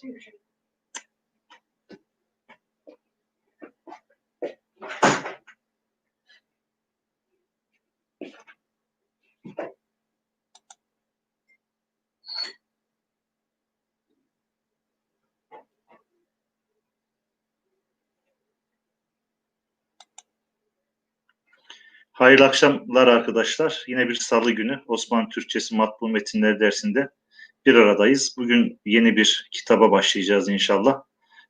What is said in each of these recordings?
Hayırlı akşamlar arkadaşlar. Yine bir salı günü Osmanlı Türkçesi Matbu Metinleri dersinde bir aradayız. Bugün yeni bir kitaba başlayacağız inşallah.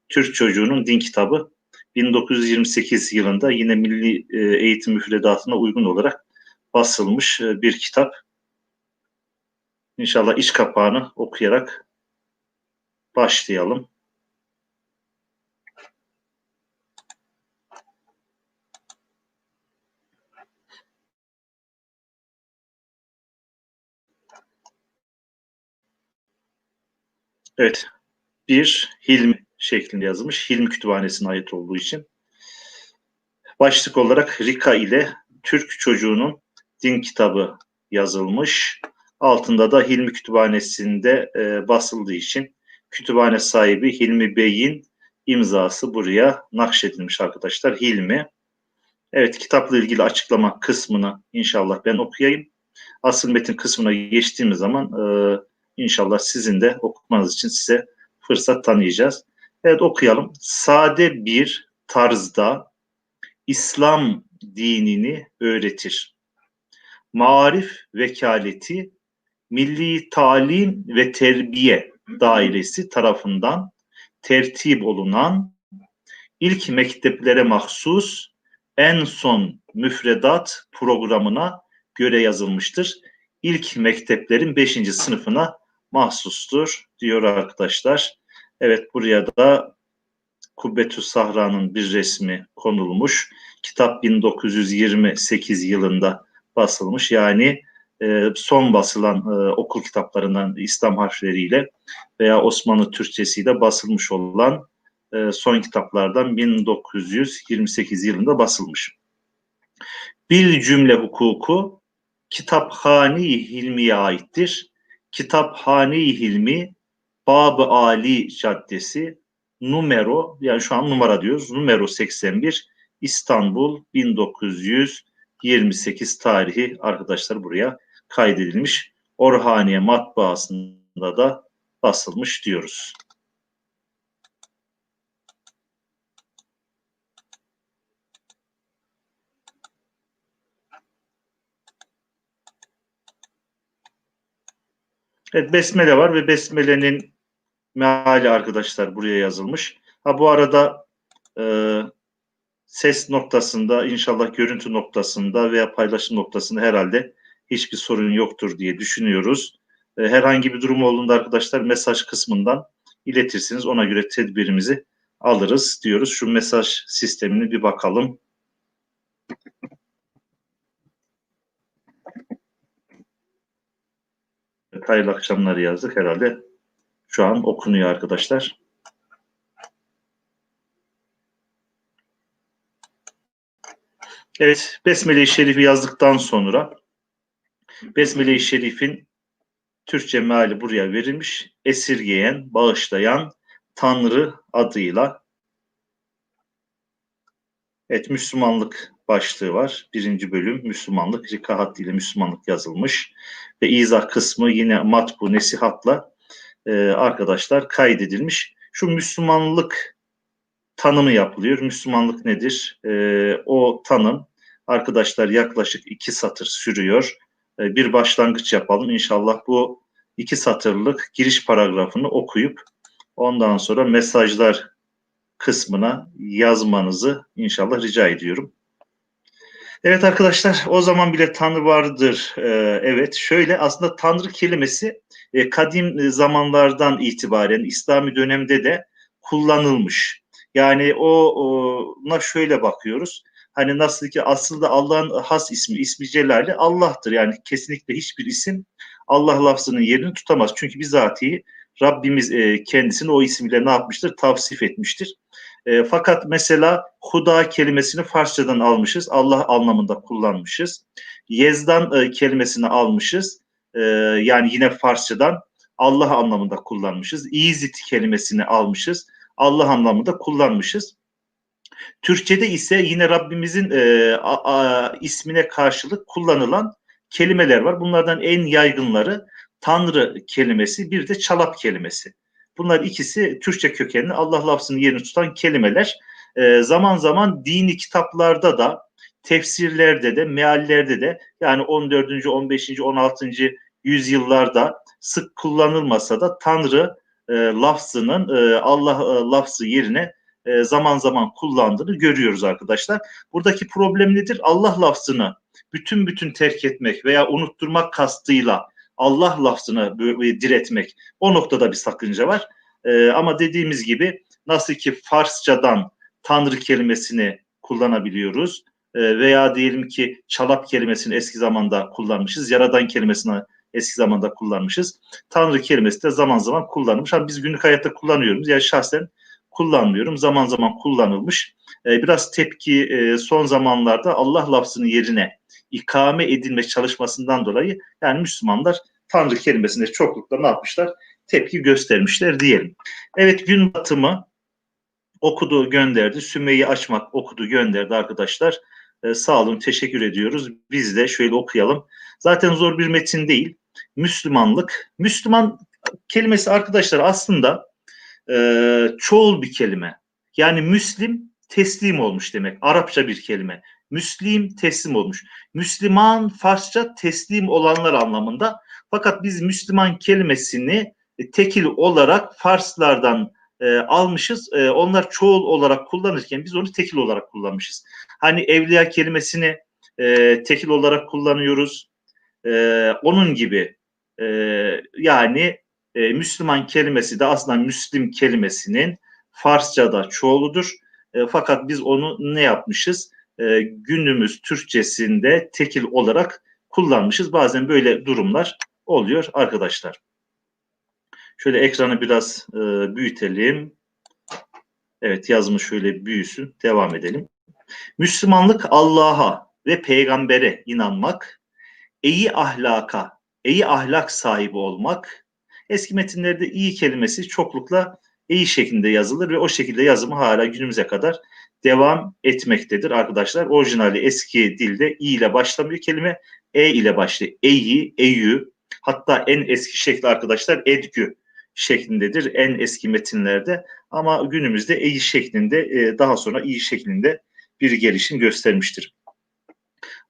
Türk Çocuğu'nun Din Kitabı. 1928 yılında yine Milli Eğitim Müfredatı'na uygun olarak basılmış bir kitap. İnşallah iç kapağını okuyarak başlayalım. Evet, bir Hilmi şeklinde yazılmış. Hilmi Kütüphanesi'ne ait olduğu için. Başlık olarak Rika ile Türk Çocuğu'nun Din Kitabı yazılmış. Altında da Hilmi Kütüphanesi'nde basıldığı için kütüphane sahibi Hilmi Bey'in imzası buraya nakşedilmiş arkadaşlar. Hilmi. Evet, kitapla ilgili açıklama kısmını inşallah ben okuyayım. Asıl metin kısmına geçtiğimiz zaman inşallah sizin de okumanız için size fırsat tanıyacağız. Evet, okuyalım. Sade bir tarzda İslam dinini öğretir. Maarif vekaleti Milli Talim ve Terbiye Dairesi tarafından tertip olunan ilk mekteplere mahsus en son müfredat programına göre yazılmıştır. İlk mekteplerin 5. sınıfına mahsustur diyor arkadaşlar. Evet, buraya da Kubbetü Sahra'nın bir resmi konulmuş. Kitap 1928 yılında basılmış. Yani son basılan okul kitaplarından İslam harfleriyle veya Osmanlı Türkçesiyle basılmış olan son kitaplardan 1928 yılında basılmış. Bir cümle hukuku Kitaphane-i Hilmi'ye aittir. Kitaphane-i Hilmi Bab-ı Ali Caddesi numero, yani şu an numara diyoruz, numero 81 İstanbul 1928 tarihi arkadaşlar buraya kaydedilmiş. Orhaniye matbaasında da basılmış diyoruz. Evet, besmele var ve besmelenin meali arkadaşlar buraya yazılmış. Ha, bu arada ses noktasında, inşallah görüntü noktasında veya paylaşım noktasında herhalde hiçbir sorun yoktur diye düşünüyoruz. Herhangi bir durum olduğunda arkadaşlar mesaj kısmından iletirsiniz. Ona göre tedbirimizi alırız diyoruz. Şu mesaj sistemini bir bakalım. Evet, hayırlı akşamlar yazdık herhalde. Şu an okunuyor arkadaşlar. Evet, Besmele-i Şerif'i yazdıktan sonra Besmele-i Şerif'in Türkçe meali buraya verilmiş. Esirgeyen, bağışlayan Tanrı adıyla. Evet, Müslümanlık başlığı var. 1. bölüm Müslümanlık, Rika hattıyla Müslümanlık yazılmış. Ve izah kısmı yine matbu nesihatla arkadaşlar kaydedilmiş. Şu Müslümanlık tanımı yapılıyor. Müslümanlık nedir? O tanım arkadaşlar yaklaşık 2 satır sürüyor. Bir başlangıç yapalım. İnşallah bu 2 satırlık giriş paragrafını okuyup ondan sonra mesajlar kısmına yazmanızı inşallah rica ediyorum. Evet arkadaşlar, o zaman bile Tanrı vardır. Evet, şöyle aslında Tanrı kelimesi kadim zamanlardan itibaren İslami dönemde de kullanılmış. Yani ona şöyle bakıyoruz. Hani nasıl ki aslında Allah'ın has ismi, ismi celali Allah'tır. Yani kesinlikle hiçbir isim Allah lafzının yerini tutamaz. Çünkü bizatihi Rabbimiz kendisini o isimle ne yapmıştır? Tavsif etmiştir. Fakat mesela Huda kelimesini Farsçadan almışız. Allah anlamında kullanmışız. Yezdan kelimesini almışız. Yani yine Farsçadan. Allah anlamında kullanmışız. İyizit kelimesini almışız. Allah anlamında kullanmışız. Türkçe'de ise yine Rabbimizin ismine karşılık kullanılan kelimeler var. Bunlardan en yaygınları Tanrı kelimesi, bir de çalap kelimesi. Bunlar ikisi Türkçe kökenli Allah lafzının yerini tutan kelimeler. Zaman zaman dini kitaplarda da, tefsirlerde de, meallerde de, yani 14. 15. 16. yüzyıllarda sık kullanılmasa da Tanrı lafzının Allah lafzı yerine zaman zaman kullandığını görüyoruz arkadaşlar. Buradaki problem nedir? Allah lafzını bütün terk etmek veya unutturmak kastıyla Allah lafzını diretmek, o noktada bir sakınca var. Ama dediğimiz gibi nasıl ki Farsçadan Tanrı kelimesini kullanabiliyoruz veya diyelim ki çalap kelimesini eski zamanda kullanmışız, yaradan kelimesini eski zamanda kullanmışız. Tanrı kelimesi de zaman zaman kullanılmış. Ama biz günlük hayatta kullanıyoruz. Yani şahsen kullanmıyorum. Zaman zaman kullanılmış. Biraz tepki son zamanlarda Allah lafzının yerine ikame edilme çalışmasından dolayı, yani Müslümanlar Tanrı kelimesine çoklukla ne yapmışlar? Tepki göstermişler diyelim. Evet, gün batımı okudu gönderdi. Sümeyye Açmak okudu gönderdi arkadaşlar. Sağ olun, teşekkür ediyoruz. Biz de şöyle okuyalım. Zaten zor bir metin değil. Müslümanlık. Müslüman kelimesi arkadaşlar aslında çoğul bir kelime. Yani Müslim teslim olmuş demek. Arapça bir kelime. Müslim teslim olmuş. Müslüman Farsça teslim olanlar anlamında. Fakat biz Müslüman kelimesini tekil olarak Farslardan almışız. Onlar çoğul olarak kullanırken biz onu tekil olarak kullanmışız. Hani evliya kelimesini tekil olarak kullanıyoruz. Onun gibi yani Müslüman kelimesi de aslında Müslim kelimesinin Farsçada çoğuludur. Fakat biz onu ne yapmışız? Günümüz Türkçesinde tekil olarak kullanmışız. Bazen böyle durumlar oluyor arkadaşlar. Şöyle ekranı biraz büyütelim. Evet, yazımız şöyle büyüsün. Devam edelim. Müslümanlık Allah'a ve peygambere inanmak, iyi ahlaka, iyi ahlak sahibi olmak. Eski metinlerde iyi kelimesi çoklukla iyi şeklinde yazılır ve o şekilde yazımı hala günümüze kadar devam etmektedir arkadaşlar. Orijinali eski dilde i ile başlamıyor kelime, e ile başlıyor. Eyi, eyü, hatta en eski şekli arkadaşlar edgü şeklindedir en eski metinlerde, ama günümüzde eyi şeklinde, daha sonra i şeklinde bir gelişim göstermiştir.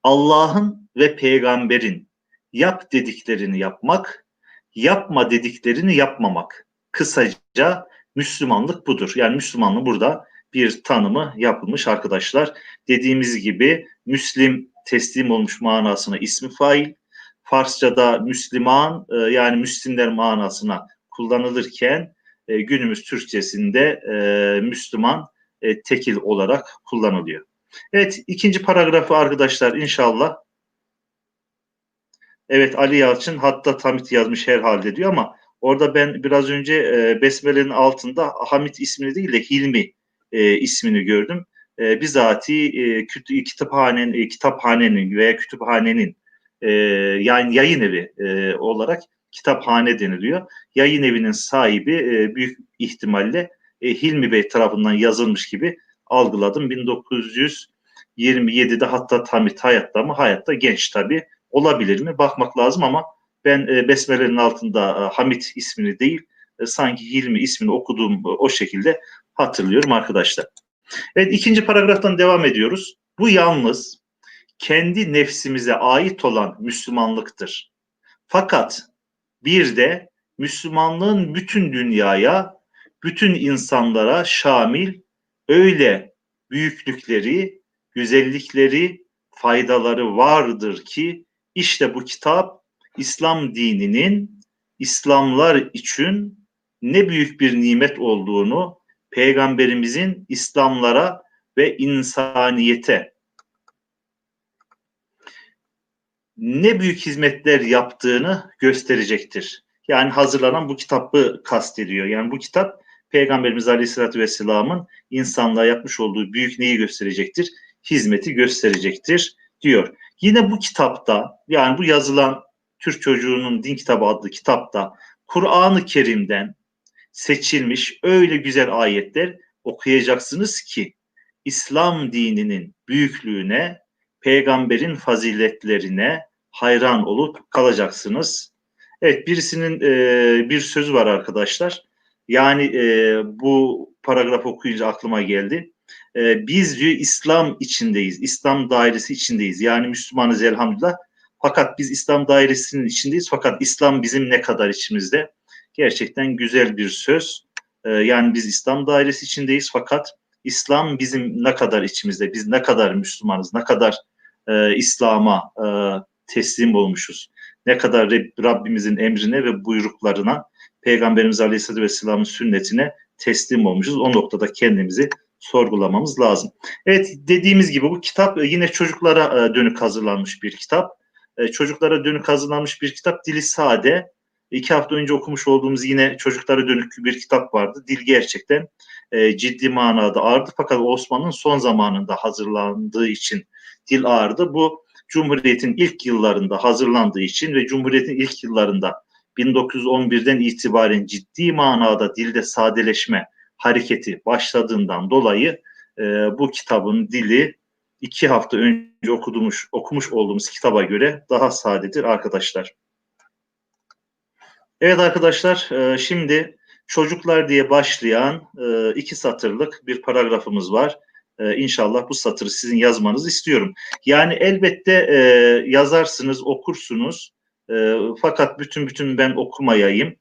Allah'ın ve peygamberin yap dediklerini yapmak, yapma dediklerini yapmamak. Kısaca Müslümanlık budur. Yani Müslümanlığı burada bir tanımı yapılmış arkadaşlar. Dediğimiz gibi Müslim teslim olmuş manasına ismi fail. Farsçada Müslüman yani Müslimler manasına kullanılırken günümüz Türkçesinde Müslüman tekil olarak kullanılıyor. Evet, ikinci paragrafı arkadaşlar inşallah. Evet, Ali Yalçın hatta Hamit yazmış herhalde diyor, ama orada ben biraz önce Besmele'nin altında Hamit ismini değil de Hilmi ismini gördüm. Bizatihi kitaphanenin veya kütüphanenin yani yayın evi olarak kitaphane deniliyor. Yayın evinin sahibi büyük ihtimalle Hilmi Bey tarafından yazılmış gibi algıladım. 1927'de hatta Hamit hayatta mı? Hayatta, genç tabii. Olabilir mi? Bakmak lazım, ama ben Besmele'nin altında Hamit ismini değil, sanki Hilmi ismini okuduğum o şekilde hatırlıyorum arkadaşlar. Evet, ikinci paragraftan devam ediyoruz. Bu yalnız kendi nefsimize ait olan Müslümanlıktır. Fakat bir de Müslümanlığın bütün dünyaya, bütün insanlara şamil öyle büyüklükleri, güzellikleri, faydaları vardır ki işte bu kitap İslam dininin İslamlar için ne büyük bir nimet olduğunu, Peygamberimizin İslamlara ve insaniyete ne büyük hizmetler yaptığını gösterecektir. Yani hazırlanan bu kitabı kastediyor. Yani bu kitap Peygamberimiz Aleyhisselatü Vesselam'ın insanlığa yapmış olduğu büyük neyi gösterecektir? Hizmeti gösterecektir diyor. Yine bu kitapta, yani bu yazılan Türk Çocuğunun Din Kitabı adlı kitapta Kur'an-ı Kerim'den seçilmiş öyle güzel ayetler okuyacaksınız ki İslam dininin büyüklüğüne, peygamberin faziletlerine hayran olup kalacaksınız. Evet, birisinin bir sözü var arkadaşlar. Yani bu paragraf okuyunca aklıma geldi. Biz diyor İslam içindeyiz, İslam dairesi içindeyiz. Yani Müslümanız elhamdülillah. Fakat biz İslam dairesinin içindeyiz. Fakat İslam bizim ne kadar içimizde? Gerçekten güzel bir söz. Yani biz İslam dairesi içindeyiz fakat İslam bizim ne kadar içimizde, biz ne kadar Müslümanız, ne kadar İslam'a teslim olmuşuz, ne kadar Rabbimizin emrine ve buyruklarına, Peygamberimiz Aleyhisselatü Vesselam'ın sünnetine teslim olmuşuz. O noktada kendimizi sorgulamamız lazım. Evet, dediğimiz gibi bu kitap yine çocuklara dönük hazırlanmış bir kitap. Çocuklara dönük hazırlanmış bir kitap, dili sade. 2 hafta önce okumuş olduğumuz yine çocuklara dönük bir kitap vardı. Dil gerçekten ciddi manada ağırdı. Fakat Osmanlı'nın son zamanında hazırlandığı için dil ağırdı. Bu Cumhuriyet'in ilk yıllarında hazırlandığı için ve Cumhuriyet'in ilk yıllarında 1911'den itibaren ciddi manada dilde sadeleşme hareketi başladığından dolayı bu kitabın dili 2 hafta önce okumuş olduğumuz kitaba göre daha sadedir arkadaşlar. Evet arkadaşlar, şimdi çocuklar diye başlayan 2 satırlık bir paragrafımız var. İnşallah bu satırı sizin yazmanızı istiyorum. Yani elbette yazarsınız, okursunuz. Fakat bütün ben okumayayım.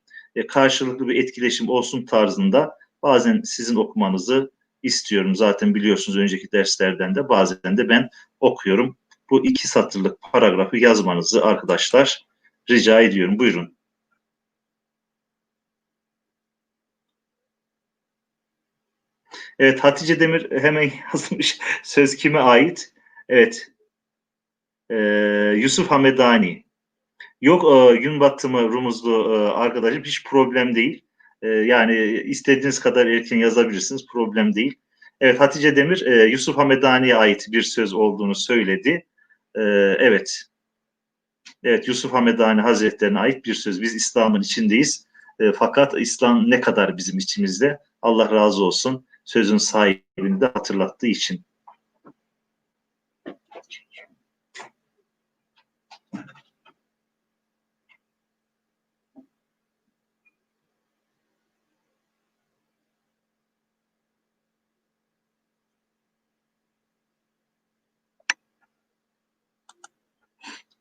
Karşılıklı bir etkileşim olsun tarzında bazen sizin okumanızı istiyorum. Zaten biliyorsunuz önceki derslerden de bazen de ben okuyorum. Bu 2 satırlık paragrafı yazmanızı arkadaşlar rica ediyorum. Buyurun. Evet, Hatice Demir hemen yazmış. Söz kime ait? Evet, e, Yusuf Hamedani. Yok, gün batımı rumuzlu arkadaşım, hiç problem değil. Yani istediğiniz kadar erken yazabilirsiniz, problem değil. Evet, Hatice Demir Yusuf Hamedani'ye ait bir söz olduğunu söyledi. E, evet, evet, Yusuf Hamedani Hazretlerine ait bir söz. Biz İslam'ın içindeyiz. Fakat İslam ne kadar bizim içimizde? Allah razı olsun sözün sahibini de hatırlattığı için.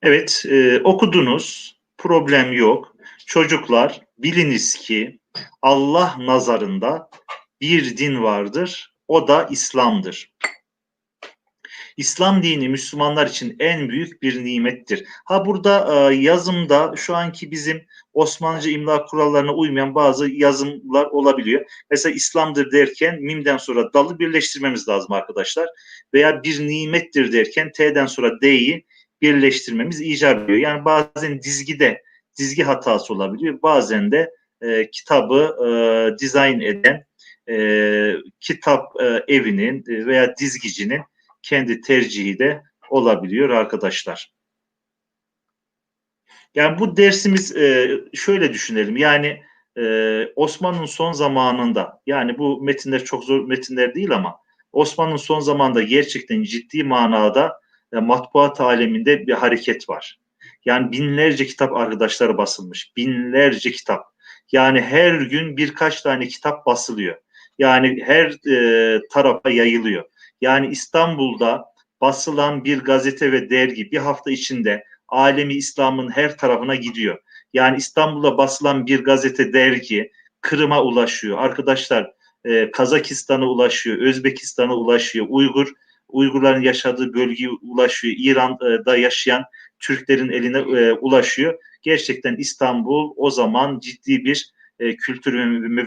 Evet, okudunuz, problem yok. Çocuklar, biliniz ki Allah nazarında bir din vardır, o da İslam'dır. İslam dini Müslümanlar için en büyük bir nimettir. Ha, burada yazımda şu anki bizim Osmanlıca imla kurallarına uymayan bazı yazımlar olabiliyor. Mesela İslam'dır derken mimden sonra dalı birleştirmemiz lazım arkadaşlar. Veya bir nimettir derken t'den sonra d'yi birleştirmemiz icap ediyor. Yani bazen dizgi hatası olabiliyor. Bazen de kitabı dizayn eden kitap evinin veya dizgicinin kendi tercihi de olabiliyor arkadaşlar. Yani bu dersimiz şöyle düşünelim. Yani Osmanlı'nın son zamanında, yani bu metinler çok zor metinler değil ama Osmanlı'nın son zamanında gerçekten ciddi manada matbuat aleminde bir hareket var. Yani binlerce kitap arkadaşlar basılmış. Binlerce kitap. Yani her gün birkaç tane kitap basılıyor. Yani her tarafa yayılıyor. Yani İstanbul'da basılan bir gazete ve dergi bir hafta içinde alemi İslam'ın her tarafına gidiyor. Yani İstanbul'da basılan bir gazete, dergi Kırım'a ulaşıyor. Arkadaşlar Kazakistan'a ulaşıyor, Özbekistan'a ulaşıyor, Uygurların yaşadığı bölgeye ulaşıyor, İran'da yaşayan Türklerin eline ulaşıyor. Gerçekten İstanbul o zaman ciddi bir kültür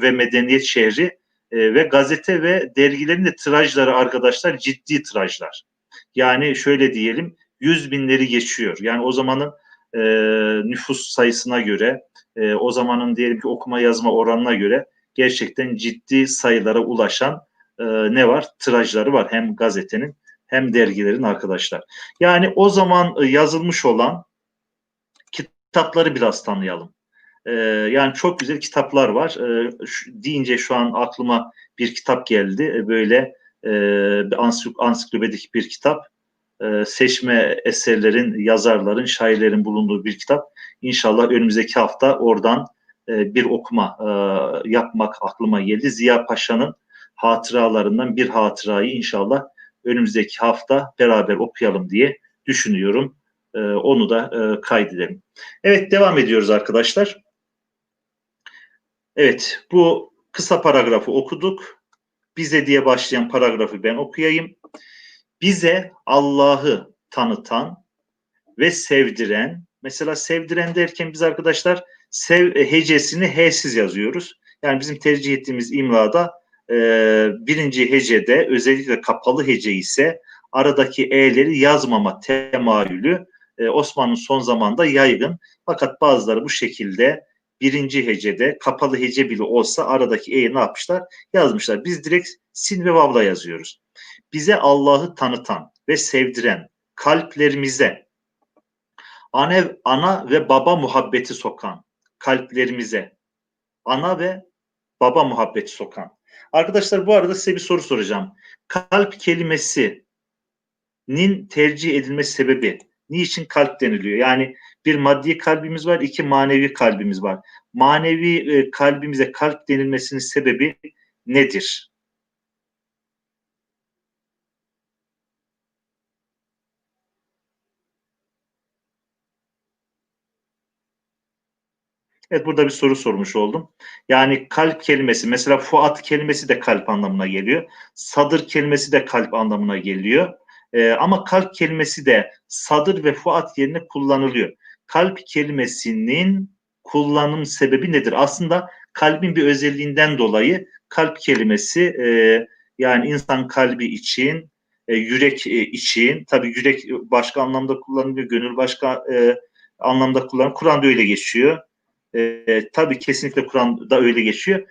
ve medeniyet şehri ve gazete ve dergilerin de tirajları arkadaşlar ciddi tirajlar. Yani şöyle diyelim 100 binleri geçiyor. Yani o zamanın e, nüfus sayısına göre, o zamanın diyelim ki okuma yazma oranına göre gerçekten ciddi sayılara ulaşan ne var? Tirajları var hem gazetenin hem dergilerin arkadaşlar. Yani o zaman yazılmış olan kitapları biraz tanıyalım. Yani çok güzel kitaplar var. Deyince şu an aklıma bir kitap geldi. Böyle bir ansiklopedik bir kitap. Seçme eserlerin, yazarların, şairlerin bulunduğu bir kitap. İnşallah önümüzdeki hafta oradan bir okuma yapmak aklıma geldi. Ziya Paşa'nın hatıralarından bir hatırayı inşallah önümüzdeki hafta beraber okuyalım diye düşünüyorum. Onu da kaydedelim. Evet, devam ediyoruz arkadaşlar. Evet, bu kısa paragrafı okuduk. Bize diye başlayan paragrafı ben okuyayım. Bize Allah'ı tanıtan ve sevdiren, mesela sevdiren derken biz arkadaşlar hecesini H'siz yazıyoruz. Yani bizim tercih ettiğimiz imlada birinci hecede, özellikle kapalı hece ise aradaki E'leri yazmama temayülü Osmanlı son zamanda yaygın. Fakat bazıları bu şekilde birinci hecede kapalı hece bile olsa aradaki E'yi ne yapmışlar? Yazmışlar. Biz direkt sin ve vavla yazıyoruz. Bize Allah'ı tanıtan ve sevdiren, kalplerimize ana ve baba muhabbeti sokan, kalplerimize ana ve baba muhabbeti sokan. Arkadaşlar, bu arada size bir soru soracağım. Kalp kelimesinin tercih edilme sebebi, niçin kalp deniliyor? Yani bir maddi kalbimiz var, iki manevi kalbimiz var. Manevi kalbimize kalp denilmesinin sebebi nedir? Evet, burada bir soru sormuş oldum. Yani kalp kelimesi, mesela Fuat kelimesi de kalp anlamına geliyor. Sadır kelimesi de kalp anlamına geliyor. Ama kalp kelimesi de sadır ve Fuat yerine kullanılıyor. Kalp kelimesinin kullanım sebebi nedir? Aslında kalbin bir özelliğinden dolayı kalp kelimesi yani insan kalbi için, yürek için, tabii yürek başka anlamda kullanılıyor, gönül başka anlamda kullanılıyor. Kur'an'da öyle geçiyor. Tabii kesinlikle Kur'an'da öyle geçiyor.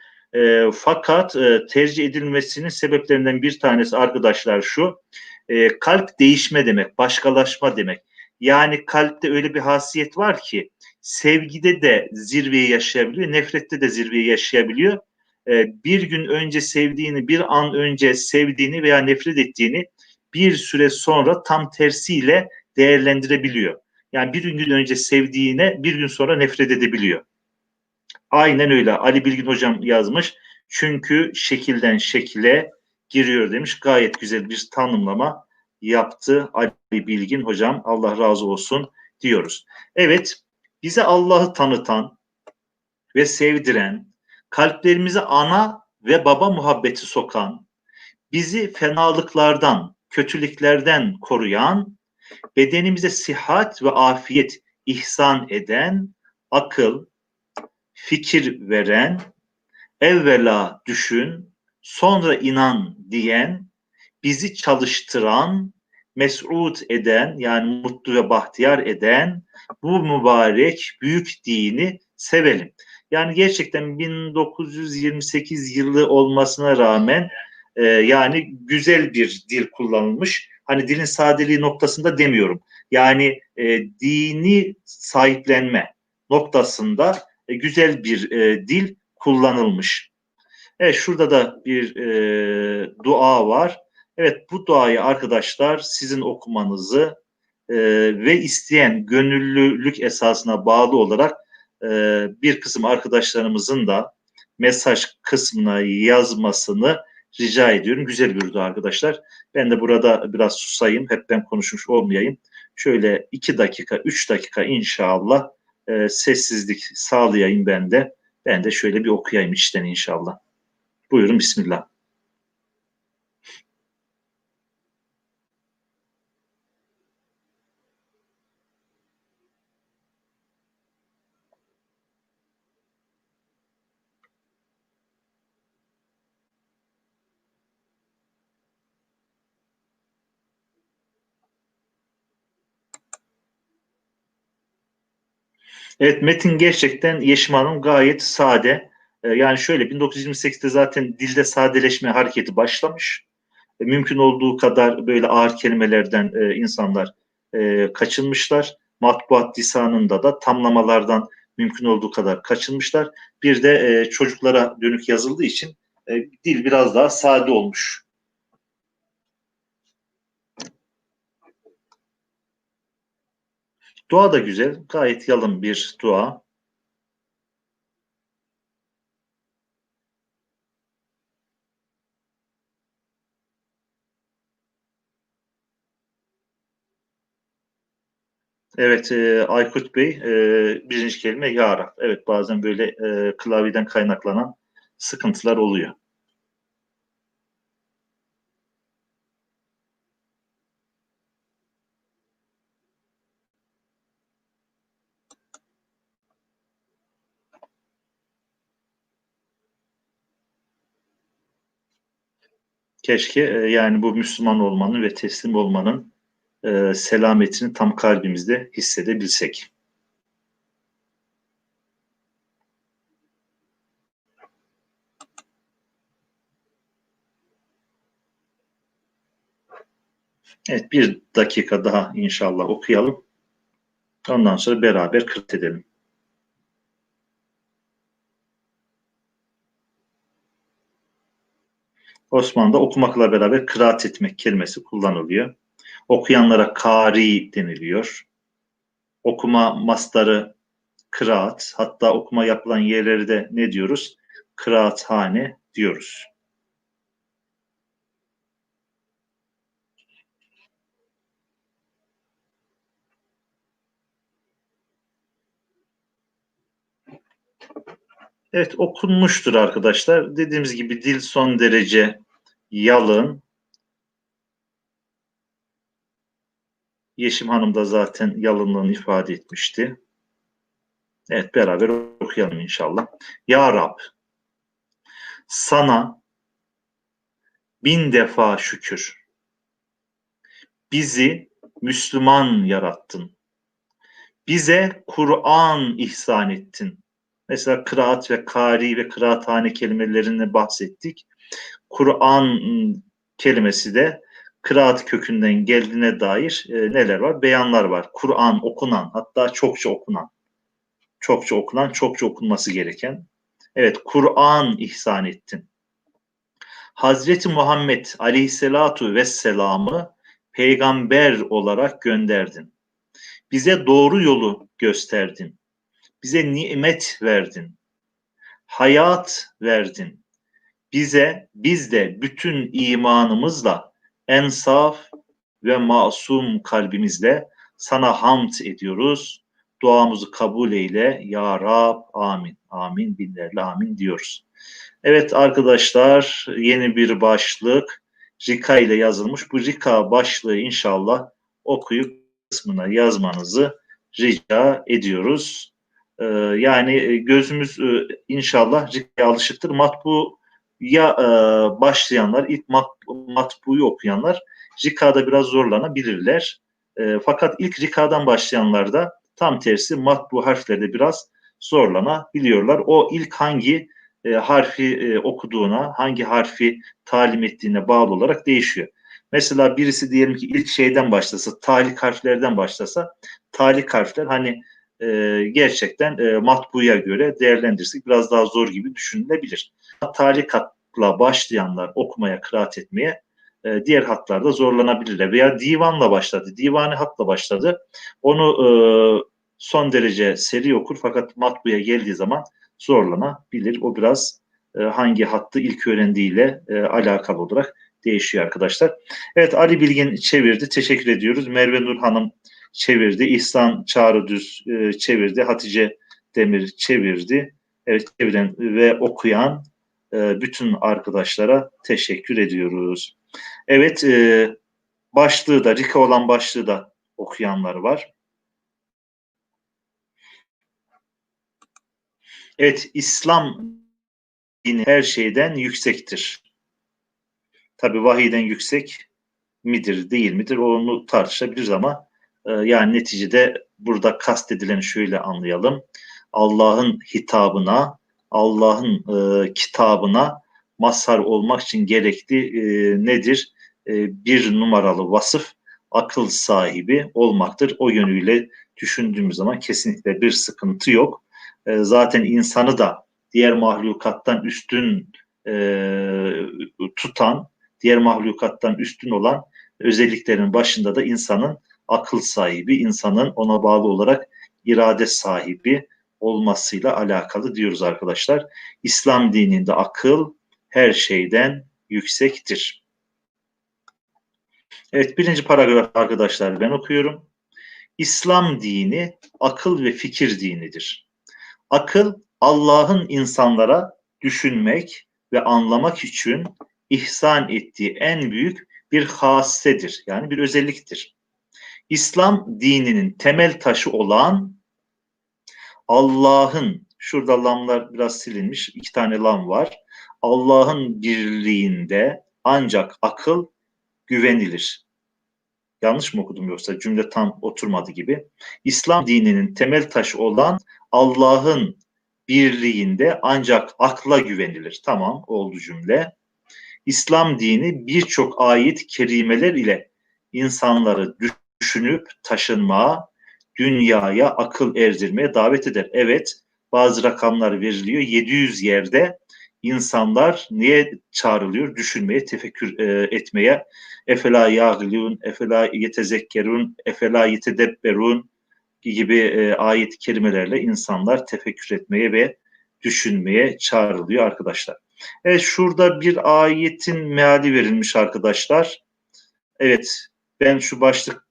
Fakat tercih edilmesinin sebeplerinden bir tanesi arkadaşlar şu. Kalp değişme demek, başkalaşma demek. Yani kalpte öyle bir hasiyet var ki sevgide de zirveyi yaşayabiliyor, nefrette de zirveyi yaşayabiliyor. Bir gün önce sevdiğini, bir an önce sevdiğini veya nefret ettiğini bir süre sonra tam tersiyle değerlendirebiliyor. Yani bir gün önce sevdiğine bir gün sonra nefret edebiliyor. Aynen öyle. Ali Bilgin hocam yazmış. Çünkü şekilden şekile giriyor demiş. Gayet güzel bir tanımlama yaptı Ali Bilgin hocam. Allah razı olsun diyoruz. Evet, bize Allah'ı tanıtan ve sevdiren, kalplerimize ana ve baba muhabbeti sokan, bizi fenalıklardan, kötülüklerden koruyan, bedenimize sıhhat ve afiyet ihsan eden, akıl, fikir veren, evvela düşün, sonra inan diyen, bizi çalıştıran, mesut eden, yani mutlu ve bahtiyar eden bu mübarek büyük dini sevelim. Yani gerçekten 1928 yılı olmasına rağmen yani güzel bir dil kullanılmış. Hani dilin sadeliği noktasında demiyorum. Yani dini sahiplenme noktasında güzel bir dil kullanılmış. Evet, şurada da bir dua var. Evet, bu duayı arkadaşlar sizin okumanızı ve isteyen gönüllülük esasına bağlı olarak e, bir kısım arkadaşlarımızın da mesaj kısmına yazmasını rica ediyorum. Güzel bir dua arkadaşlar. Ben de burada biraz susayım. Hep ben konuşmuş olmayayım. Şöyle 2 dakika, 3 dakika inşallah sessizlik sağlayayım ben de. Ben de şöyle bir okuyayım içten inşallah. Buyurun, Bismillah. Evet, metin gerçekten Yeşim Hanım gayet sade. Yani şöyle 1928'de zaten dilde sadeleşme hareketi başlamış. Mümkün olduğu kadar böyle ağır kelimelerden insanlar kaçınmışlar. Matbuat lisanında da tamlamalardan mümkün olduğu kadar kaçınmışlar. Bir de çocuklara dönük yazıldığı için dil biraz daha sade olmuş. Dua da güzel, gayet yalın bir dua. Evet, Aykut Bey, birinci kelime Ya Rab. Evet, bazen böyle klavyeden kaynaklanan sıkıntılar oluyor. Keşke yani bu Müslüman olmanın ve teslim olmanın selametini tam kalbimizde hissedebilsek. Evet, bir dakika daha inşallah okuyalım. Ondan sonra beraber kırt edelim. Osmanlı'da okumakla beraber kıraat etmek kelimesi kullanılıyor. Okuyanlara kari deniliyor. Okuma mastarı kıraat, hatta okuma yapılan yerleri de ne diyoruz? Kıraathane diyoruz. Evet, okunmuştur arkadaşlar. Dediğimiz gibi dil son derece yalın. Yeşim Hanım da zaten yalınlığını ifade etmişti. Evet, beraber okuyalım inşallah. Ya Rab, sana bin defa şükür. Bizi Müslüman yarattın. Bize Kur'an ihsan ettin. Mesela kıraat ve kari ve kıraathane kelimelerini bahsettik. Kur'an kelimesi de kıraat kökünden geldiğine dair neler var? Beyanlar var. Kur'an okunan, hatta çokça okunan, çokça okunan, çokça okunması gereken. Evet, Kur'an ihsan ettin. Hazreti Muhammed Aleyhisselatu Vesselam'ı peygamber olarak gönderdin. Bize doğru yolu gösterdin. Bize nimet verdin. Hayat verdin. Biz de bütün imanımızla ensaf ve masum kalbimizle sana hamd ediyoruz. Duamızı kabul eyle ya Rab. Amin. Amin. Binlerle amin diyoruz. Evet arkadaşlar, yeni bir başlık Rika ile yazılmış. Bu Rika başlığı inşallah okuyup kısmına yazmanızı rica ediyoruz. Yani gözümüz inşallah Rika'ya alışıktır. Matbuya başlayanlar, ilk matbuyu okuyanlar Rika'da biraz zorlanabilirler. Fakat ilk Rika'dan başlayanlar da tam tersi matbu harflerde biraz zorlanabiliyorlar. O ilk hangi harfi okuduğuna, hangi harfi talim ettiğine bağlı olarak değişiyor. Mesela birisi diyelim ki ilk şeyden başlasa, talik harflerden başlasa, talik harfler hani gerçekten matbuya göre değerlendirirsek biraz daha zor gibi düşünülebilir. Talikatla başlayanlar okumaya, kıraat etmeye diğer hatlarda zorlanabilirler. Veya divanla başladı, divani hatla başladı. Onu son derece seri okur fakat matbuya geldiği zaman zorlanabilir. O biraz hangi hattı ilk öğrendiğiyle alakalı olarak değişiyor arkadaşlar. Evet, Ali Bilgin çevirdi. Teşekkür ediyoruz. Merve Nur Hanım çevirdi. İhsan Çağrıdüz çevirdi. Hatice Demir çevirdi. Evet, çeviren ve okuyan bütün arkadaşlara teşekkür ediyoruz. Evet, başlığı da, Rika olan başlığı da okuyanlar var. Evet, İslam dini her şeyden yüksektir. Tabi vahiyden yüksek midir değil midir onu tartışabiliriz ama yani neticede burada kastedileni şöyle anlayalım. Allah'ın hitabına, Allah'ın kitabına mazhar olmak için gerekli nedir? Bir numaralı vasıf akıl sahibi olmaktır. O yönüyle düşündüğümüz zaman kesinlikle bir sıkıntı yok. zaten insanı da diğer mahlukattan üstün tutan, diğer mahlukattan üstün olan özelliklerin başında da insanın akıl sahibi, insanın ona bağlı olarak irade sahibi olmasıyla alakalı diyoruz arkadaşlar. İslam dininde akıl her şeyden yüksektir. Evet, birinci paragraf arkadaşlar ben okuyorum. İslam dini akıl ve fikir dinidir. Akıl, Allah'ın insanlara düşünmek ve anlamak için ihsan ettiği en büyük bir hassedir. Yani bir özelliktir. İslam dininin temel taşı olan Allah'ın, şurada lamlar biraz silinmiş, 2 tane lam var. Allah'ın birliğinde ancak akıl güvenilir. Yanlış mı okudum yoksa cümle tam oturmadı gibi. İslam dininin temel taşı olan Allah'ın birliğinde ancak akla güvenilir. Tamam, oldu cümle. İslam dini birçok ayet kerimeler ile insanları düşünüp taşınmaya, dünyaya akıl erdirmeye davet eder. Evet, bazı rakamlar veriliyor. 700 yerde insanlar niye çağrılıyor? Düşünmeye, tefekkür etmeye. Efela yağilun, efela yetezekkerun, efela yetedebberun gibi ayet-i kerimelerle insanlar tefekkür etmeye ve düşünmeye çağrılıyor arkadaşlar. Evet, şurada bir ayetin meali verilmiş arkadaşlar. Evet, ben şu başlık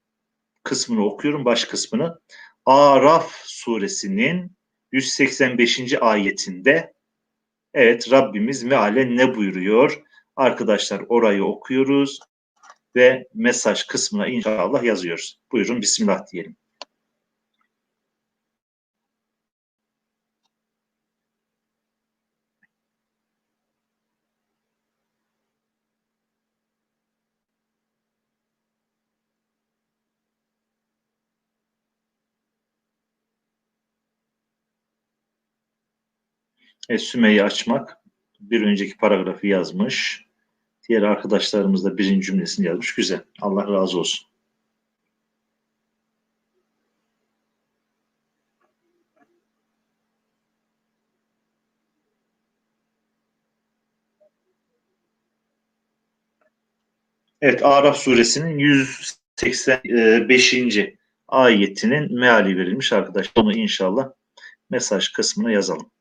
kısmını okuyorum, baş kısmını. Araf suresinin 185. ayetinde evet Rabbimiz mealen ne buyuruyor? Arkadaşlar orayı okuyoruz ve mesaj kısmına inşallah yazıyoruz. Buyurun bismillah diyelim. Sümeyye açmak bir önceki paragrafı yazmış. Diğer arkadaşlarımız da birinci cümlesini yazmış. Güzel. Allah razı olsun. Evet, Araf suresinin 185. ayetinin meali verilmiş arkadaşlar. Onu inşallah mesaj kısmına yazalım.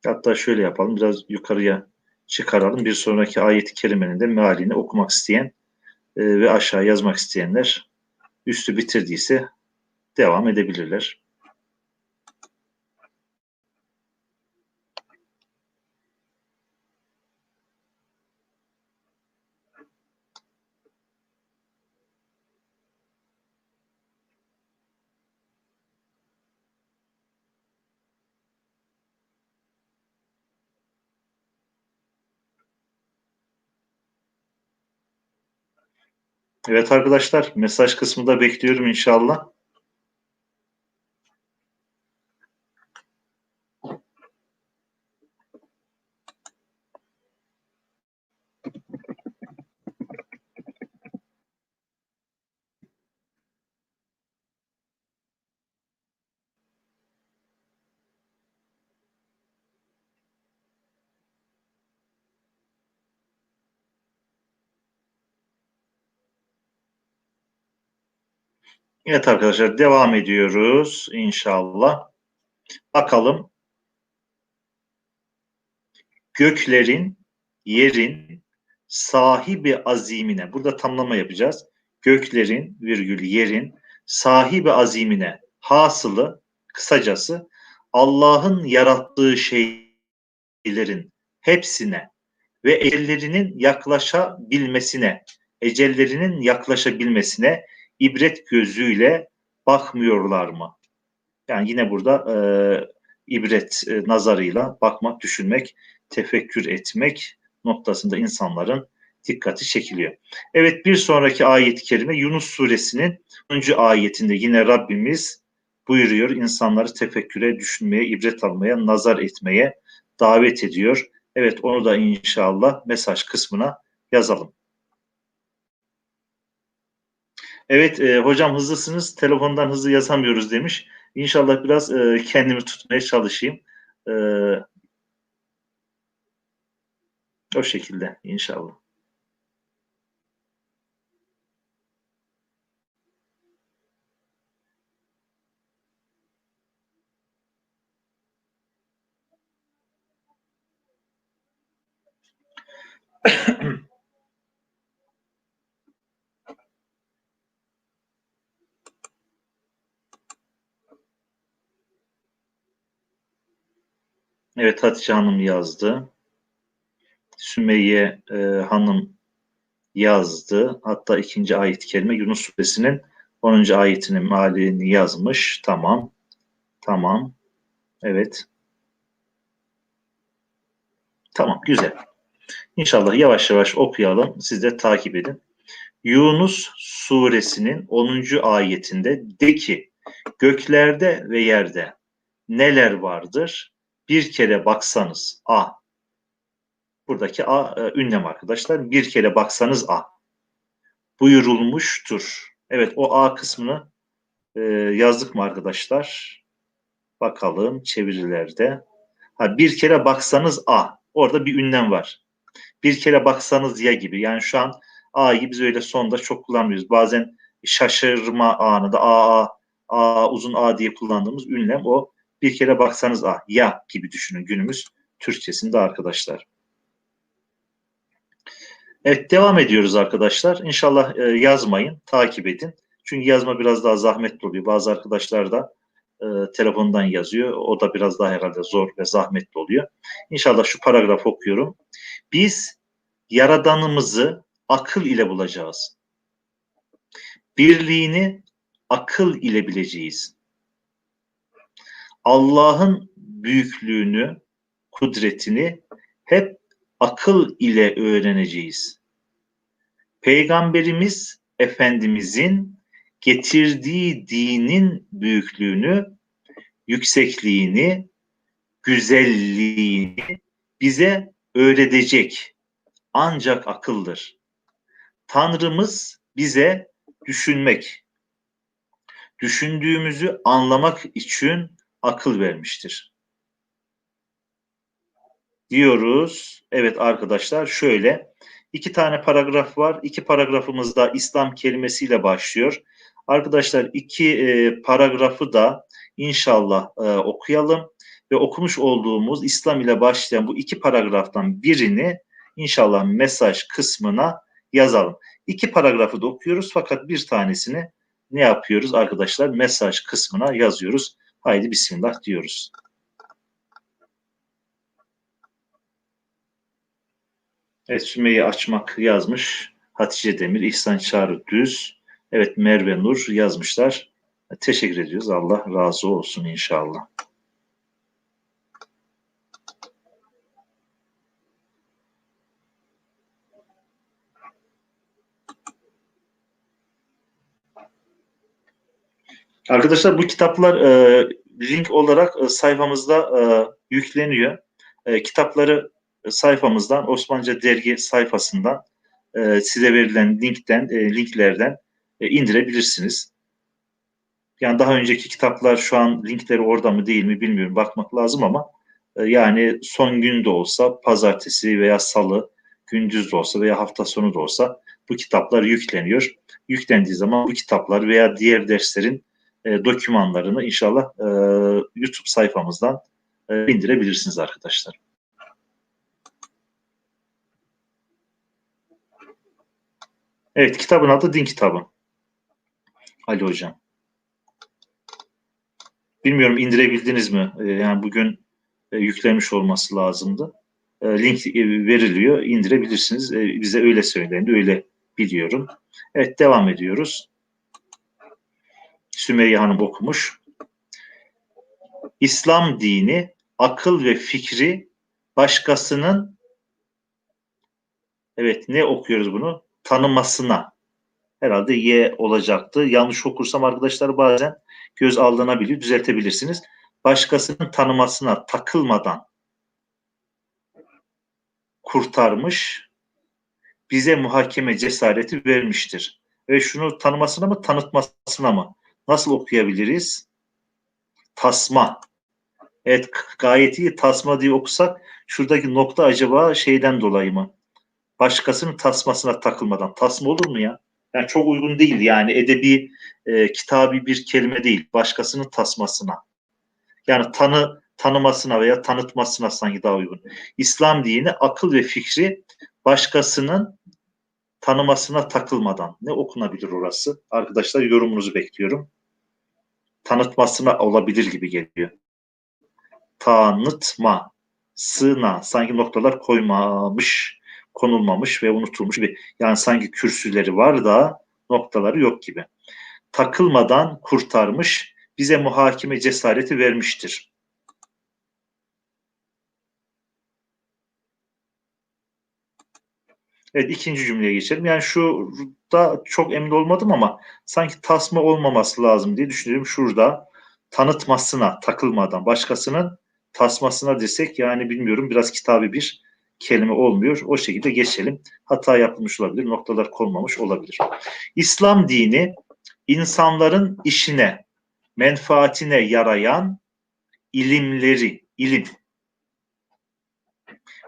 Hatta şöyle yapalım. Biraz yukarıya çıkaralım. Bir sonraki ayet-i kerimenin de mealini okumak isteyen ve aşağı yazmak isteyenler üstü bitirdiyse devam edebilirler. Evet arkadaşlar, mesaj kısmında bekliyorum inşallah. Evet arkadaşlar, devam ediyoruz inşallah. Bakalım, göklerin, yerin sahibi azimine, burada tamlama yapacağız. Göklerin virgül yerin sahibi azimine, hasılı, kısacası Allah'ın yarattığı şeylerin hepsine ve ecellerinin yaklaşabilmesine ibret gözüyle bakmıyorlar mı? Yani yine burada ibret nazarıyla bakmak, düşünmek, tefekkür etmek noktasında insanların dikkati çekiliyor. Evet, bir sonraki ayet-i kerime Yunus suresinin 10. ayetinde yine Rabbimiz buyuruyor, insanları tefekküre, düşünmeye, ibret almaya, nazar etmeye davet ediyor. Evet, onu da inşallah mesaj kısmına yazalım. Evet, hocam hızlısınız, telefondan hızlı yazamıyoruz demiş. İnşallah biraz kendimi tutmaya çalışayım. E, O şekilde inşallah. Evet, Hatice Hanım yazdı. Sümeyye Hanım yazdı. Hatta ikinci ayet-i kerime Yunus suresinin 10. ayetinin mealini yazmış. Tamam. Tamam. Evet. Tamam. Güzel. İnşallah yavaş yavaş okuyalım. Siz de takip edin. Yunus suresinin 10. ayetinde de ki göklerde ve yerde neler vardır? Bir kere baksanız A. Buradaki A ünlem arkadaşlar. Bir kere baksanız A. Buyurulmuştur. Evet, o A kısmını yazdık mı arkadaşlar? Bakalım çevirilerde. Ha, bir kere baksanız A. Orada bir ünlem var. Bir kere baksanız ya gibi. Yani şu an A'yı biz öyle sonda çok kullanmıyoruz. Bazen şaşırma anında A uzun A diye kullandığımız ünlem o. Bir kere baksanız A. Ya gibi düşünün günümüz Türkçesinde arkadaşlar. Evet, devam ediyoruz arkadaşlar. İnşallah yazmayın, takip edin. Çünkü yazma biraz daha zahmetli oluyor. Bazı arkadaşlar da telefondan yazıyor. O da biraz daha herhalde zor ve zahmetli oluyor. İnşallah şu paragrafı okuyorum. Biz Yaradanımızı akıl ile bulacağız. Birliğini akıl ile bileceğiz. Allah'ın büyüklüğünü, kudretini hep akıl ile öğreneceğiz. Peygamberimiz Efendimizin getirdiği dinin büyüklüğünü, yüksekliğini, güzelliğini bize öğretecek ancak akıldır. Tanrımız bize düşünmek, düşündüğümüzü anlamak için akıl vermiştir. Diyoruz. Evet arkadaşlar, şöyle 2 tane paragraf var. 2 paragrafımızda İslam kelimesiyle başlıyor. Arkadaşlar 2 paragrafı da inşallah okuyalım ve okumuş olduğumuz İslam ile başlayan bu 2 paragraftan birini inşallah mesaj kısmına yazalım. 2 paragrafı da okuyoruz fakat bir tanesini ne yapıyoruz arkadaşlar? Mesaj kısmına yazıyoruz. Haydi bismillah diyoruz. Evet, Sümeyye Açmak yazmış. Hatice Demir, İhsan Çağrı Düz. Evet, Merve Nur yazmışlar. Teşekkür ediyoruz. Allah razı olsun inşallah. Arkadaşlar bu kitaplar link olarak sayfamızda yükleniyor. Kitapları sayfamızdan, Osmanlıca Dergi sayfasından size verilen linklerden indirebilirsiniz. Yani daha önceki kitaplar şu an linkleri orada mı değil mi bilmiyorum. Bakmak lazım ama yani son gün de olsa pazartesi veya salı gündüz de olsa veya hafta sonu da olsa bu kitaplar yükleniyor. Yüklendiği zaman bu kitaplar veya diğer derslerin dokümanlarını inşallah YouTube sayfamızdan indirebilirsiniz arkadaşlar. Evet, kitabın adı Din Kitabı. Ali Hocam. Bilmiyorum indirebildiniz mi? Yani bugün yüklemiş olması lazımdı. Link veriliyor, indirebilirsiniz. Bize öyle söylendi, öyle biliyorum. Evet, devam ediyoruz. Sümeyye Hanım okumuş. İslam dini, akıl ve fikri başkasının, evet ne okuyoruz bunu? Tanımasına. Herhalde Y olacaktı. Yanlış okursam arkadaşlar bazen göz aldanabiliyor, düzeltebilirsiniz. Başkasının tanımasına takılmadan kurtarmış, bize muhakeme cesareti vermiştir. Ve şunu tanımasına mı tanıtmasına mı? Nasıl okuyabiliriz? Tasma. Evet, gayet iyi. Tasma diye okusak şuradaki nokta acaba şeyden dolayı mı? Başkasının tasmasına takılmadan. Tasma olur mu ya? Yani çok uygun değil, yani edebi, kitabi bir kelime değil. Başkasının tasmasına. Yani tanımasına veya tanıtmasına sanki daha uygun. İslam dini akıl ve fikri başkasının tanımasına takılmadan. Ne okunabilir orası? Arkadaşlar, yorumunuzu bekliyorum. Tanıtmasına olabilir gibi geliyor. Tanıtma, sığına, sanki noktalar koymamış, konulmamış ve unutulmuş gibi. Yani sanki kürsüleri var da noktaları yok gibi. Takılmadan kurtarmış, bize muhakeme cesareti vermiştir. Evet, ikinci cümleye geçelim. Yani şurada çok emin olmadım ama sanki tasma olmaması lazım diye düşünüyorum. Şurada tanıtmasına takılmadan, başkasının tasmasına desek, yani bilmiyorum, biraz kitabi bir kelime olmuyor. O şekilde geçelim. Hata yapılmış olabilir, noktalar konmamış olabilir. İslam dini insanların işine, menfaatine yarayan ilim.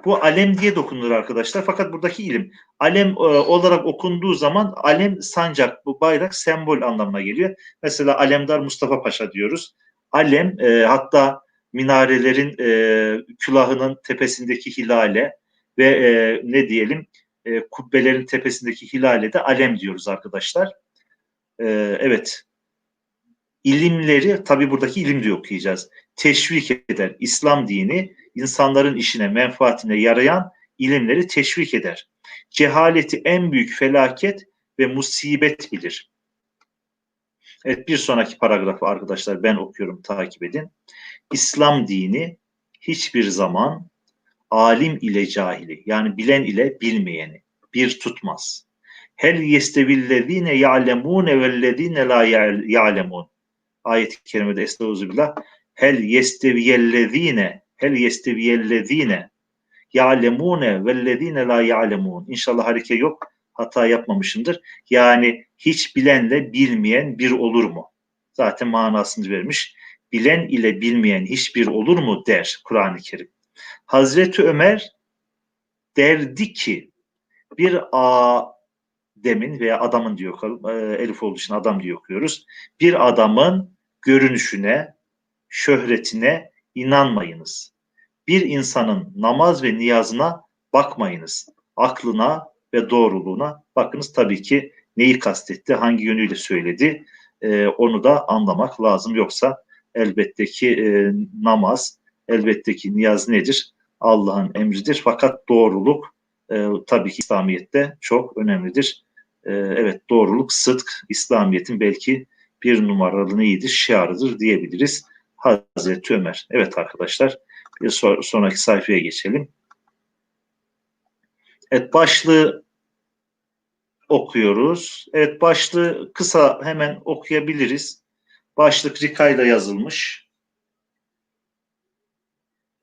Bu alem diye dokunur arkadaşlar. Fakat buradaki ilim alem olarak okunduğu zaman alem sancak, bu bayrak, sembol anlamına geliyor. Mesela Alemdar Mustafa Paşa diyoruz. Alem, hatta minarelerin külahının tepesindeki hilale ve ne diyelim, kubbelerin tepesindeki hilale de alem diyoruz arkadaşlar. Evet. İlimleri, tabi buradaki ilim diye okuyacağız, teşvik eder. İslam dini insanların işine, menfaatine yarayan ilimleri teşvik eder. Cehaleti en büyük felaket ve musibet bilir. Evet, bir sonraki paragrafı arkadaşlar ben okuyorum, takip edin. İslam dini hiçbir zaman alim ile cahili, yani bilen ile bilmeyeni bir tutmaz. Hel yestevillezine ya'lemune vellezine la ya'lemun. Ayet-i kerimede estağfirullah, hel yesteviyellezine ya'lemune vellezine la ya'lemun. İnşallah hareke yok, hata yapmamışımdır. Yani hiç bilenle bilmeyen bir olur mu? Zaten manasını vermiş. Bilen ile bilmeyen hiçbir olur mu der Kur'an-ı Kerim. Hazreti Ömer derdi ki, bir demin veya adamın diyor, elif olduğu için adam diye okuyoruz. Bir adamın görünüşüne, şöhretine inanmayınız. Bir insanın namaz ve niyazına bakmayınız. Aklına ve doğruluğuna bakınız. Tabii ki neyi kastetti, hangi yönüyle söyledi, onu da anlamak lazım. Yoksa elbette ki namaz, elbette ki niyaz nedir? Allah'ın emridir. Fakat doğruluk tabii ki İslamiyet'te çok önemlidir. Evet, doğruluk, sıdk İslamiyet'in belki bir numaralı neyidir? Şiarıdır diyebiliriz. Hazreti Ömer. Evet arkadaşlar, bir sonraki sayfaya geçelim. Evet, başlığı okuyoruz. Evet, başlığı kısa hemen okuyabiliriz. Başlık Rika'yla yazılmış.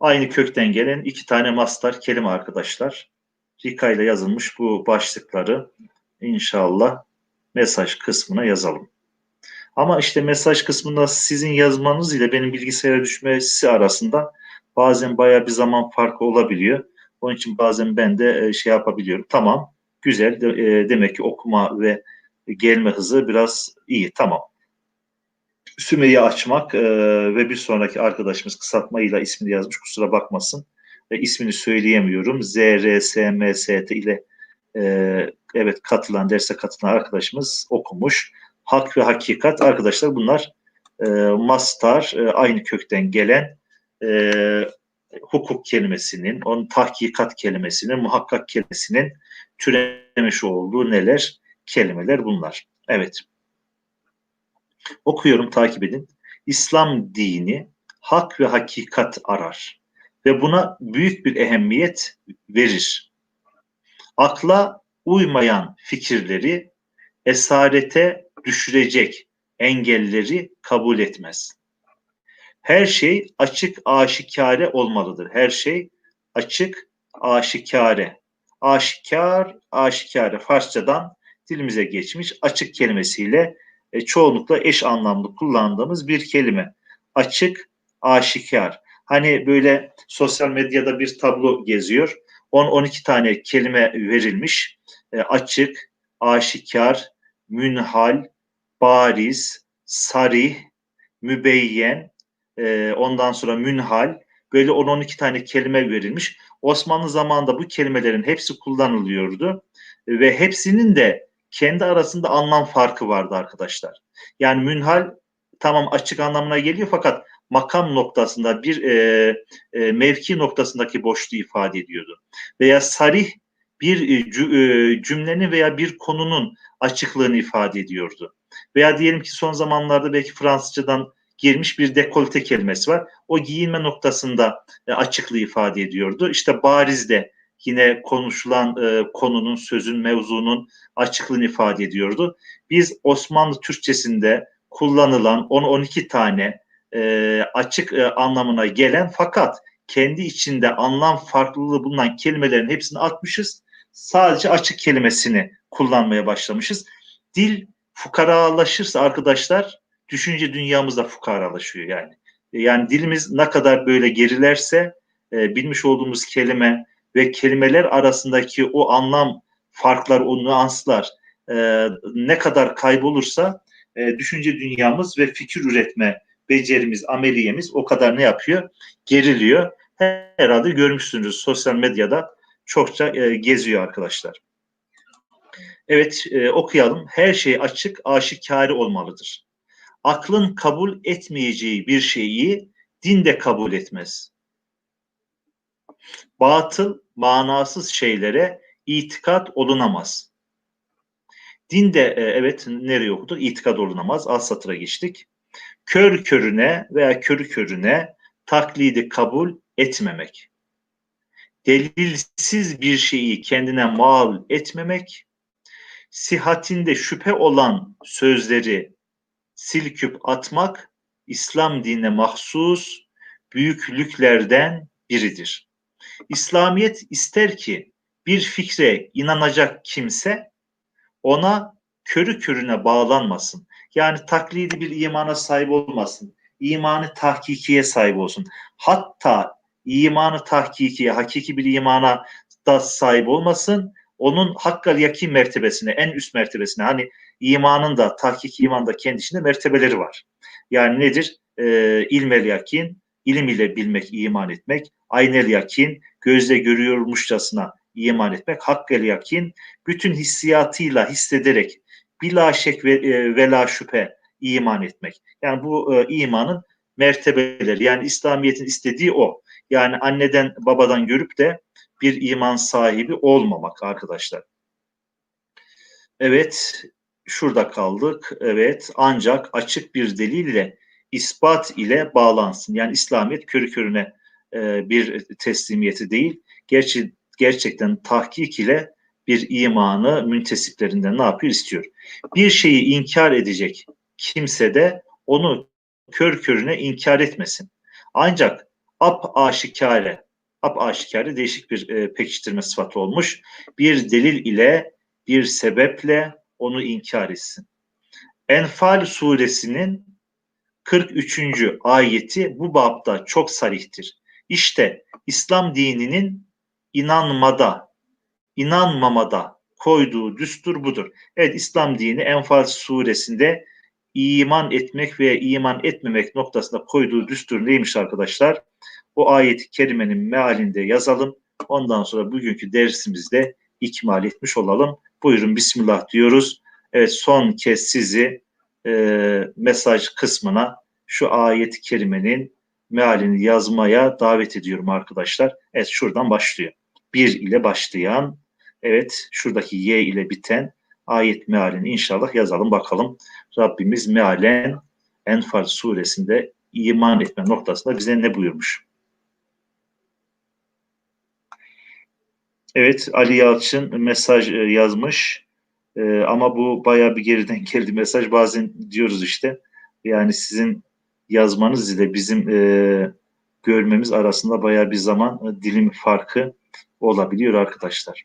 Aynı kökten gelen iki tane mastar kelime arkadaşlar. Rika'yla yazılmış bu başlıkları inşallah mesaj kısmına yazalım. Ama işte mesaj kısmında sizin yazmanız ile benim bilgisayara düşmesi arasında bazen baya bir zaman farkı olabiliyor. Onun için bazen ben de şey yapabiliyorum. Tamam, güzel. Demek ki okuma ve gelme hızı biraz iyi. Tamam. Sümeyi açmak ve bir sonraki arkadaşımız kısaltmayla ismini yazmış. Kusura bakmasın. İsmini söyleyemiyorum. ZRSMST ile evet, derse katılan arkadaşımız okumuş. Hak ve hakikat arkadaşlar, bunlar mastar, aynı kökten gelen hukuk kelimesinin, onun tahkikat kelimesinin, muhakkak kelimesinin türemiş olduğu neler? Kelimeler bunlar. Evet. Okuyorum, takip edin. İslam dini hak ve hakikat arar ve buna büyük bir ehemmiyet verir. Akla uymayan fikirleri, esarete düşürecek engelleri kabul etmez. Her şey açık aşikare olmalıdır. Her şey açık aşikare. Aşikar, aşikare Farsçadan dilimize geçmiş açık kelimesiyle çoğunlukla eş anlamlı kullandığımız bir kelime. açık, aşikar. Hani böyle sosyal medyada bir tablo geziyor. 10-12 tane kelime verilmiş. Açık, aşikar, münhal, bariz, sarih, mübeyyen, ondan sonra münhal, böyle 10-12 tane kelime verilmiş. Osmanlı zamanında bu kelimelerin hepsi kullanılıyordu ve hepsinin de kendi arasında anlam farkı vardı arkadaşlar. Yani münhal tamam açık anlamına geliyor fakat makam noktasında bir mevki noktasındaki boşluğu ifade ediyordu. Veya sarih bir cümlenin veya bir konunun açıklığını ifade ediyordu. Veya diyelim ki son zamanlarda belki Fransızcadan girmiş bir dekolte kelimesi var. O giyinme noktasında açıklığı ifade ediyordu. İşte bariz de yine konuşulan konunun, sözün, mevzunun açıklığını ifade ediyordu. Biz Osmanlı Türkçesinde kullanılan 10-12 tane açık anlamına gelen fakat kendi içinde anlam farklılığı bulunan kelimelerin hepsini atmışız. Sadece açık kelimesini kullanmaya başlamışız. Dil fukaralaşırsa arkadaşlar düşünce dünyamız da fukaralaşıyor yani. Yani dilimiz ne kadar böyle gerilerse bilmiş olduğumuz kelime ve kelimeler arasındaki o anlam farklar, o nüanslar ne kadar kaybolursa düşünce dünyamız ve fikir üretme becerimiz, ameliyemiz o kadar ne yapıyor? Geriliyor. Herhalde görmüşsünüz sosyal medyada çokça geziyor arkadaşlar. Evet, okuyalım. Her şey açık, aşikare olmalıdır. Aklın kabul etmeyeceği bir şeyi din de kabul etmez. Batıl, manasız şeylere itikat olunamaz. Din de evet nereye okuduk? İtikat olunamaz. Alt satıra geçtik. Kör körüne veya körü körüne taklidi kabul etmemek. Delilsiz bir şeyi kendine mal etmemek. Sihatinde şüphe olan sözleri silküp atmak İslam dinine mahsus büyüklüklerden biridir. İslamiyet ister ki bir fikre inanacak kimse ona körü körüne bağlanmasın. Yani taklidi bir imana sahip olmasın. İmanı tahkikiye sahip olsun. Hatta imanı tahkikiye, hakiki bir imana da sahip olmasın. Onun hakkal yakin mertebesine, en üst mertebesine, hani imanın da, tahkiki iman da kendisinde mertebeleri var. Yani nedir? İlmel yakin, ilim ile bilmek, iman etmek. Aynel yakin, gözle görüyormuşçasına iman etmek. Hakkel yakin, bütün hissiyatıyla hissederek bila şek ve la şüphe iman etmek. Yani bu imanın mertebeleri. Yani İslamiyet'in istediği o. Yani anneden babadan görüp de bir iman sahibi olmamak arkadaşlar. Evet, şurada kaldık. Evet, ancak açık bir delille ispat ile bağlansın. Yani İslamiyet körü körüne bir teslimiyeti değil. Gerçekten tahkik ile bir imanı müntesiplerinden ne yapıyor? İstiyor. Bir şeyi inkar edecek kimse de onu kör körüne inkar etmesin. Ancak ap aşikare değişik bir pekiştirme sıfatı olmuş. Bir delil ile, bir sebeple onu inkar etsin. Enfal suresinin 43. ayeti bu babda çok sarihtir. İşte İslam dininin inanmada, inanmamada koyduğu düstur budur. Evet, İslam dini Enfal suresinde iman etmek veya iman etmemek noktasında koyduğu düstur neymiş arkadaşlar? O ayeti kerimenin mealinde yazalım. Ondan sonra bugünkü dersimizde ikmal etmiş olalım. Buyurun Bismillah diyoruz. Evet, son kez sizi mesaj kısmına şu ayet-i kerimenin mealini yazmaya davet ediyorum arkadaşlar. Evet, şuradan başlıyor. Bir ile başlayan, evet şuradaki Y ile biten ayet mealini inşallah yazalım bakalım. Rabbimiz mealen Enfal suresinde iman etme noktasında bize ne buyurmuş? Evet, Ali Yalçın mesaj yazmış. Ama bu bayağı bir geriden geldi mesaj. Bazen diyoruz işte, yani sizin yazmanız ile bizim görmemiz arasında bayağı bir zaman dilim farkı olabiliyor arkadaşlar.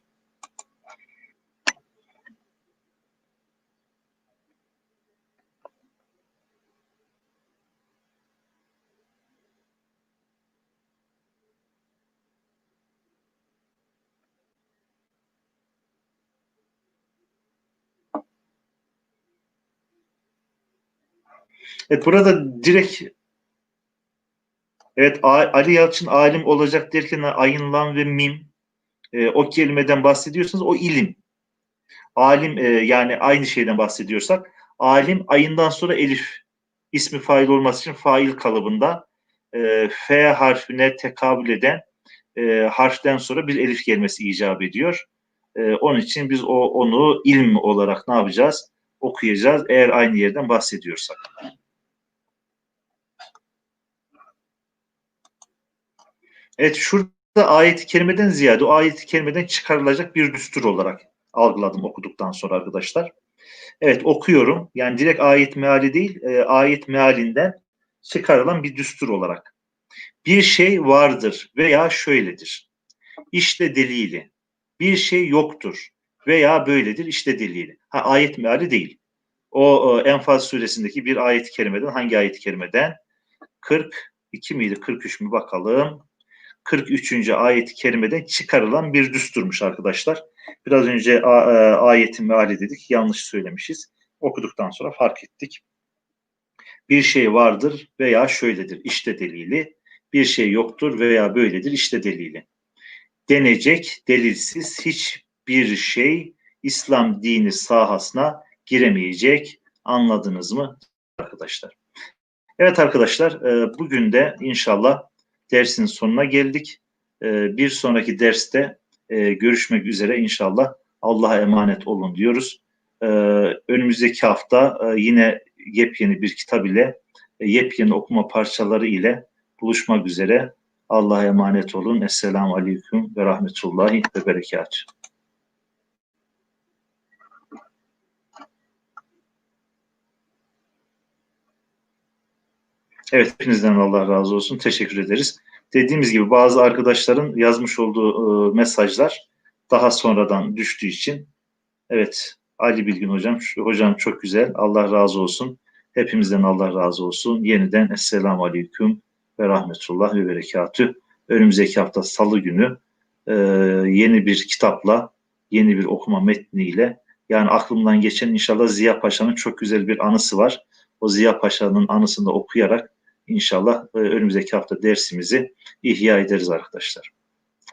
Evet, burada direkt evet Ali Yalçın alim olacak derken ayın, lam ve mim o kelimeden bahsediyorsanız o ilim. Alim yani aynı şeyden bahsediyorsak alim ayından sonra elif ismi fail olması için fail kalıbında F harfine tekabül eden harften sonra bir elif gelmesi icap ediyor. Onun için biz onu ilm olarak ne yapacağız? Okuyacağız eğer aynı yerden bahsediyorsak. Evet, şurada ayet-i kerimeden ziyade o ayet-i kerimeden çıkarılacak bir düstur olarak algıladım okuduktan sonra arkadaşlar. Evet, okuyorum. Yani direkt ayet meali değil, ayet mealinden çıkarılan bir düstur olarak. Bir şey vardır veya şöyledir. İşte delili. Bir şey yoktur veya böyledir. İşte delili. Ayet meali değil. O Enfal suresindeki bir ayet-i kerimeden, hangi ayet-i kerimeden? 42 miydi, 43 mü bakalım. 43. ayet-i kerimeden çıkarılan bir düsturmuş arkadaşlar. Biraz önce ayetin meali dedik. Yanlış söylemişiz. Okuduktan sonra fark ettik. Bir şey vardır veya şöyledir. İşte delili. Bir şey yoktur veya böyledir. İşte delili. Denecek delilsiz hiçbir şey İslam dini sahasına giremeyecek. Anladınız mı arkadaşlar? Evet arkadaşlar, bugün de inşallah dersin sonuna geldik. Bir sonraki derste görüşmek üzere inşallah. Allah'a emanet olun diyoruz. Önümüzdeki hafta yine yepyeni bir kitap ile, yepyeni okuma parçaları ile buluşmak üzere. Allah'a emanet olun. Esselamu Aleyküm ve Rahmetullahi ve Berekatuhu. Evet, hepinizden Allah razı olsun. Teşekkür ederiz. Dediğimiz gibi bazı arkadaşların yazmış olduğu mesajlar daha sonradan düştüğü için evet, Ali Bilgin hocam çok güzel. Allah razı olsun. Hepimizden Allah razı olsun. Yeniden Esselamu Aleyküm ve Rahmetullah ve Berekatüh. Önümüzdeki hafta Salı günü yeni bir kitapla, yeni bir okuma metniyle, yani aklımdan geçen inşallah Ziya Paşa'nın çok güzel bir anısı var. O Ziya Paşa'nın anısını da okuyarak inşallah önümüzdeki hafta dersimizi ihya ederiz arkadaşlar.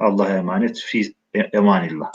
Allah'a emanet. Fi emanillah.